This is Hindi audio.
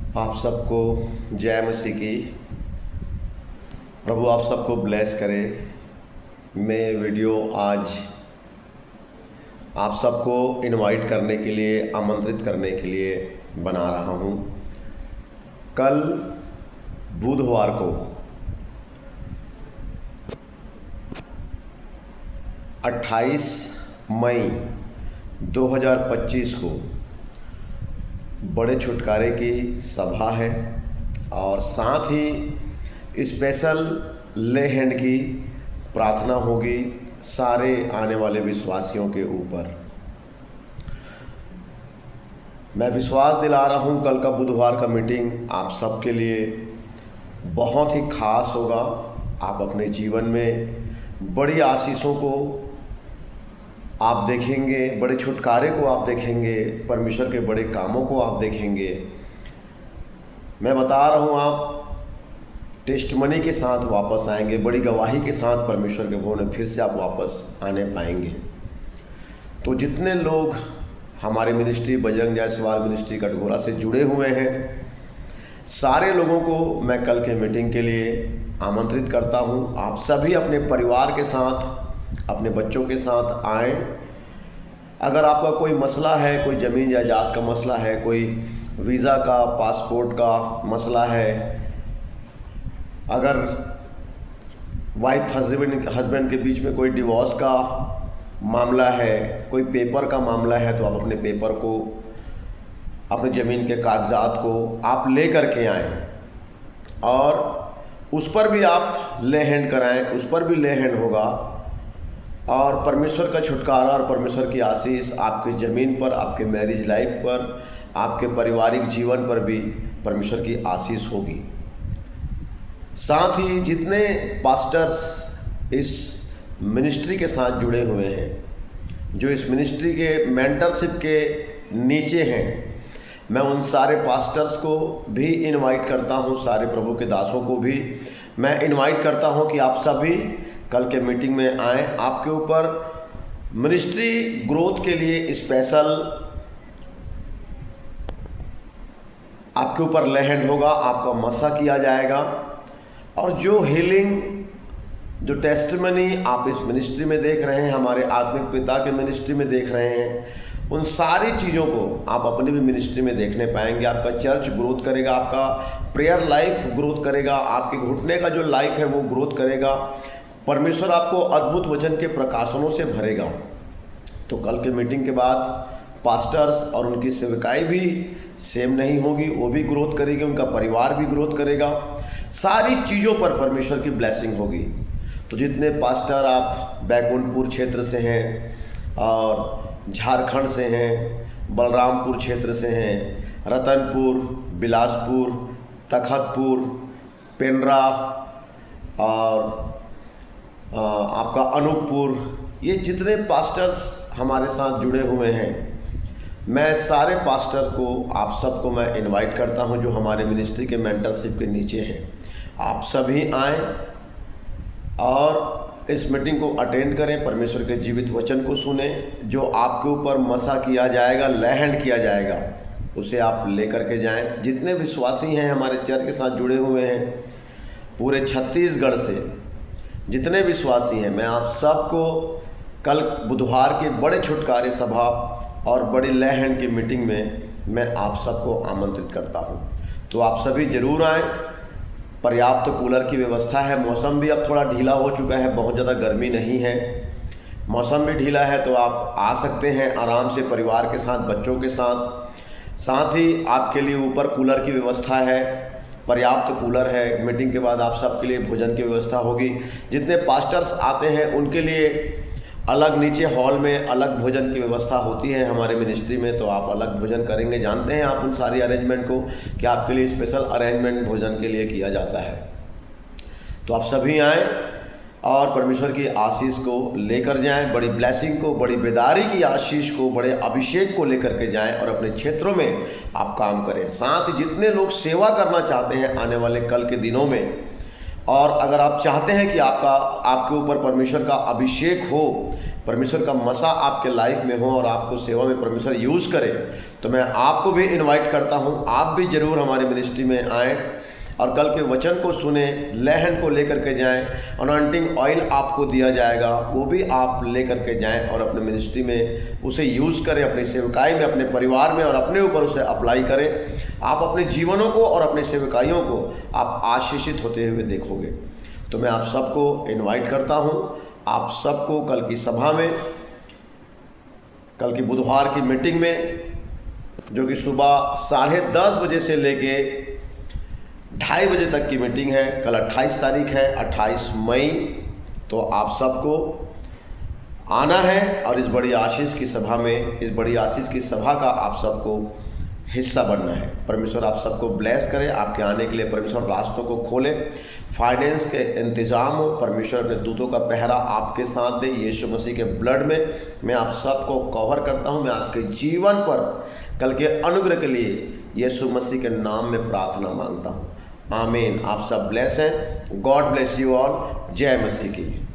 आप सबको जय मसीह की। प्रभु आप सबको ब्लेस करे। मैं वीडियो आज आप सबको इनवाइट करने के लिए, आमंत्रित करने के लिए बना रहा हूँ। कल बुधवार को 28 मई 2025 को बड़े छुटकारे की सभा है और साथ ही स्पेशल ले हैंड की प्रार्थना होगी सारे आने वाले विश्वासियों के ऊपर। मैं विश्वास दिला रहा हूँ कल का बुधवार का मीटिंग आप सबके लिए बहुत ही खास होगा। आप अपने जीवन में बड़ी आशीषों को आप देखेंगे, बड़े छुटकारे को आप देखेंगे, परमेश्वर के बड़े कामों को आप देखेंगे। मैं बता रहा हूँ आप टेस्टमनी के साथ वापस आएंगे, बड़ी गवाही के साथ परमेश्वर के भवन में फिर से आप वापस आने पाएंगे। तो जितने लोग हमारे मिनिस्ट्री बजरंग जायसवाल मिनिस्ट्री कटघोरा से जुड़े हुए हैं, सारे लोगों को मैं कल के मीटिंग के लिए आमंत्रित करता हूँ। आप सभी अपने परिवार के साथ, अपने बच्चों के साथ आएँ। अगर आपका कोई मसला है, कोई ज़मीन जायदाद का मसला है, कोई वीज़ा का, पासपोर्ट का मसला है, अगर वाइफ हस्बैंड के बीच में कोई डिवोर्स का मामला है, कोई पेपर का मामला है, तो आप अपने पेपर को, अपनी ज़मीन के कागजात को आप ले करके आएँ और उस पर भी आप ले हैंड कराएँ, उस पर भी ले हैंड होगा और परमेश्वर का छुटकारा और परमेश्वर की आशीष आपकी ज़मीन पर, आपके मैरिज लाइफ पर, आपके पारिवारिक जीवन पर भी परमेश्वर की आशीष होगी। साथ ही जितने पास्टर्स इस मिनिस्ट्री के साथ जुड़े हुए हैं, जो इस मिनिस्ट्री के मेंटरशिप के नीचे हैं, मैं उन सारे पास्टर्स को भी इनवाइट करता हूं, सारे प्रभु के दासों को भी मैं इनवाइट करता हूं कि आप सभी कल के मीटिंग में आएँ। आपके ऊपर मिनिस्ट्री ग्रोथ के लिए स्पेशल आपके ऊपर ले हैंड होगा, आपका मसा किया जाएगा और जो हीलिंग, जो टेस्टिमनी आप इस मिनिस्ट्री में देख रहे हैं, हमारे आत्मिक पिता के मिनिस्ट्री में देख रहे हैं, उन सारी चीज़ों को आप अपनी भी मिनिस्ट्री में देखने पाएंगे। आपका चर्च ग्रोथ करेगा, आपका प्रेयर लाइफ ग्रोथ करेगा, आपके घुटने का जो लाइफ है वो ग्रोथ करेगा। परमेश्वर आपको अद्भुत वचन के प्रकाशनों से भरेगा। तो कल के मीटिंग के बाद पास्टर्स और उनकी सेवकाई भी सेम नहीं होगी, वो भी ग्रोथ करेगी, उनका परिवार भी ग्रोथ करेगा, सारी चीज़ों पर परमेश्वर की ब्लेसिंग होगी। तो जितने पास्टर आप बैकुंठपुर क्षेत्र से हैं और झारखंड से हैं, बलरामपुर क्षेत्र से हैं, रतनपुर, बिलासपुर, तखतपुर, पेंड्रा और आपका अनूपपुर, ये जितने पास्टर्स हमारे साथ जुड़े हुए हैं, मैं सारे पास्टर को, आप सबको मैं इनवाइट करता हूं जो हमारे मिनिस्ट्री के मेंटरशिप के नीचे हैं। आप सभी आएँ और इस मीटिंग को अटेंड करें, परमेश्वर के जीवित वचन को सुने। जो आपके ऊपर मसा किया जाएगा, ले हैंड किया जाएगा, उसे आप ले करके जाएं। जितने विश्वासी हैं हमारे चर्च के साथ जुड़े हुए हैं, पूरे छत्तीसगढ़ से जितने विश्वासी हैं, मैं आप सबको कल बुधवार के बड़े छुटकारे सभा और बड़ी ले हैंड की मीटिंग में मैं आप सबको आमंत्रित करता हूं। तो आप सभी ज़रूर आएँ। पर्याप्त कूलर की व्यवस्था है। मौसम भी अब थोड़ा ढीला हो चुका है, बहुत ज़्यादा गर्मी नहीं है, मौसम भी ढीला है, तो आप आ सकते हैं आराम से परिवार के साथ, बच्चों के साथ। साथ ही आपके लिए ऊपर कूलर की व्यवस्था है, पर्याप्त कूलर है। मीटिंग के बाद आप सबके लिए भोजन की व्यवस्था होगी। जितने पास्टर्स आते हैं उनके लिए अलग नीचे हॉल में अलग भोजन की व्यवस्था होती है हमारे मिनिस्ट्री में, तो आप अलग भोजन करेंगे। जानते हैं आप उन सारी अरेंजमेंट को कि आपके लिए स्पेशल अरेंजमेंट भोजन के लिए किया जाता है। तो आप सभी आएँ और परमेश्वर की आशीष को लेकर जाएं, बड़ी ब्लेसिंग को, बड़ी बेदारी की आशीष को, बड़े अभिषेक को लेकर के जाएं और अपने क्षेत्रों में आप काम करें। साथ ही जितने लोग सेवा करना चाहते हैं आने वाले कल के दिनों में और अगर आप चाहते हैं कि आपके ऊपर परमेश्वर का अभिषेक हो, परमेश्वर का मसा आपके लाइफ में हो और आपको सेवा में परमेश्वर यूज़ करे, तो मैं आपको भी इनवाइट करता हूं, आप भी ज़रूर हमारे मिनिस्ट्री में आएँ और कल के वचन को सुने, लहन को लेकर के जाएं, अनॉइंटिंग ऑयल आपको दिया जाएगा, वो भी आप लेकर के जाएं और अपने मिनिस्ट्री में उसे यूज़ करें, अपनी सेवकाई में, अपने परिवार में और अपने ऊपर उसे अप्लाई करें। आप अपने जीवनों को और अपने सेवकाइयों को आप आशीषित होते हुए देखोगे। तो मैं आप सबको इन्वाइट करता हूँ, आप सबको कल की सभा में, कल की बुधवार की मीटिंग में, जो कि सुबह 10:30 बजे से लेके 2:30 बजे तक की मीटिंग है। कल 28 तारीख है, 28 मई। तो आप सबको आना है और इस बड़ी आशीष की सभा में, इस बड़ी आशीष की सभा का आप सबको हिस्सा बनना है। परमेश्वर आप सबको ब्लेस करे, आपके आने के लिए परमेश्वर रास्तों को खोले, फाइनेंस के इंतजाम हो, परमेश्वर अपने दूतों का पहरा आपके साथ दे। यीशु मसीह के ब्लड में मैं आप सबको कवर करता हूँ। मैं आपके जीवन पर कल के अनुग्रह के लिए यीशु मसीह के नाम में प्रार्थना मांगता हूँ। आमीन। आप सब ब्लेस हैं। God bless you all. जय मसीह की।